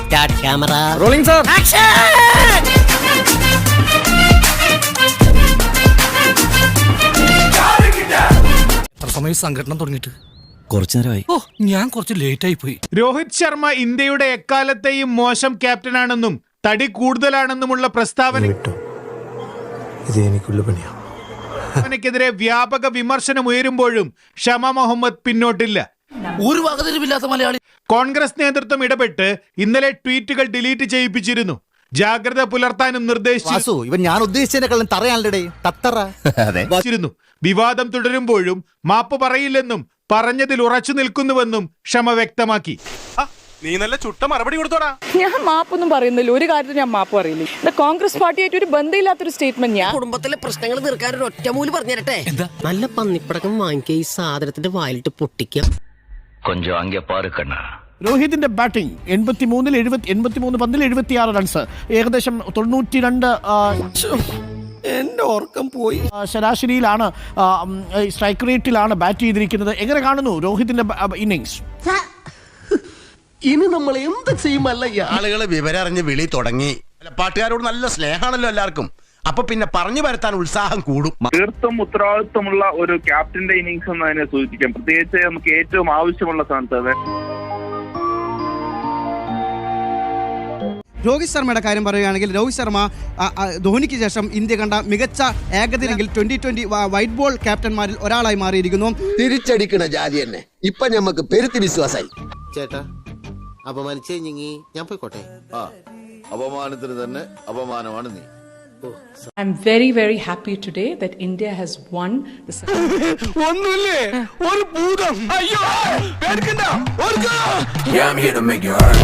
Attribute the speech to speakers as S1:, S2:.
S1: Start camera
S2: rolling sir.
S3: എത്ര സമയം സംഘടന തുടങ്ങിയിട്ട്?
S1: കുറച്ചു നേരമായി.
S3: ഓ, ഞാൻ കുറച്ച് ലേറ്റ് ആയി പോയി.
S4: രോഹിത് ശർമ്മ ഇന്ത്യയുടെ എക്കാലത്തെയും മോശം ക്യാപ്റ്റനാണെന്നും തടി കൂടുതലാണെന്നുമുള്ള പ്രസ്താവനയ്ക്കെതിരെ വ്യാപക വിമർശനം ഉയരുമ്പോഴും ഷമ മുഹമ്മദ് പിന്നോട്ടില്ല.
S3: ഒരു വകതിരിവില്ലാത്ത മലയാളി.
S4: കോൺഗ്രസ് നേതൃത്വം ഇടപെട്ട് ഇന്നലെ ട്വീറ്റുകൾ ഡിലീറ്റ് ചെയ്യിപ്പിച്ചിരുന്നു. ജാഗ്രത പുലർത്താനും നിർദ്ദേശിച്ചു.
S1: ഇവൻ ഞാൻ ഉദ്ദേശിച്ചതിനെക്കാളും തറയാണല്ലേ.
S4: വിവാദം തുടരുമ്പോഴും മാപ്പ് പറയില്ലെന്നും പറഞ്ഞതിൽ ഉറച്ചു നിൽക്കുന്നുവെന്നും ഷമ വ്യക്തമാക്കി.
S2: നീ നല്ല ചുട്ട മറുപടി കൊടുത്തോടാ.
S5: ഞാൻ മാപ്പൊന്നും പറയുന്നില്ല, ഒരു കാര്യത്തിൽ ഞാൻ മാപ്പ് പറയില്ല. കോൺഗ്രസ് പാർട്ടിയായിട്ട് ഒരു ബന്ധമില്ലാത്തൊരു സ്റ്റേറ്റ്മെന്റ്. ഞാൻ
S1: കുടുംബത്തിലെ പ്രശ്നങ്ങൾ തീർക്കാൻ ഒരു ഒറ്റമൂല് പറഞ്ഞു തരട്ടെ. നല്ല പന്നിപ്പടക്കം വാങ്ങിക്കുക, ഈ സാധനത്തിന്റെ വായിലിട്ട് പൊട്ടിക്കാം.
S6: കൊഞ്ചം അங்கே പാரு കണ്ണാ.
S7: രോഹിതിന്റെ ബാറ്റിംഗ് 83 പന്തിൽ 76 റൺസ്, ഏകദേശം 92
S1: എന്റെ ഓർക്കം പോയി.
S7: ശരാശരിയിലാണ്, സ്ട്രൈക്ക് റേറ്റിലാണ് ബാറ്റ് ചെയ്തിരിക്കുന്നത്. എങ്ങനെ കാണുന്നു രോഹിതിന്റെ ഇന്നിങ്സ്?
S8: ഇനി നമ്മൾ എന്ത് ചെയ്യുമല്ല? ആളുകൾ വിവരം അറിഞ്ഞ് വിളി തുടങ്ങി. പാട്ടുകാരോട് നല്ല സ്നേഹമാണല്ലോ എല്ലാവർക്കും. അപ്പൊ പിന്നെ പറഞ്ഞു വരുത്താൻ ഉത്സാഹം കൂടും.
S9: തീർത്തും ഉത്തരവാദിത്വമുള്ള ഒരു ക്യാപ്റ്റന്റെ ഇന്നിങ്സ് എന്ന് അതിനെ സൂചിപ്പിക്കാം. പ്രത്യേകിച്ച് നമുക്ക് ഏറ്റവും ആവശ്യമുള്ള സ്ഥാനത്ത്.
S10: രോഹിത് ശർമ്മയുടെ കാര്യം പറയുകയാണെങ്കിൽ, രോഹിത് ശർമ്മ ധോണിക്ക് ശേഷം ഇന്ത്യ കണ്ട മികച്ച ഏകദിനത്തിൽ 2020 വൈറ്റ് ബോൾ ക്യാപ്റ്റന്മാരിൽ ഒരാളായി മാറിയിരിക്കുന്നു.
S8: തിരിച്ചടിക്കണ ജാതി തന്നെ ഇപ്പൊ ഞമ്മക്ക് പെരുത്തി വിശ്വാസായി.
S1: ചേട്ടാ, അപമാനിച്ചേ ഞാൻ പോയിക്കോട്ടെ.
S8: അപമാനത്തിന് തന്നെ അപമാനമാണ് നീ.
S5: I'm very, very happy today that India has won the
S2: ഒന്നുമില്ലേ, ഒരു ഭൂതം. അയ്യോ, പേടിക്കണ്ട.
S3: I'm here to make you hurt.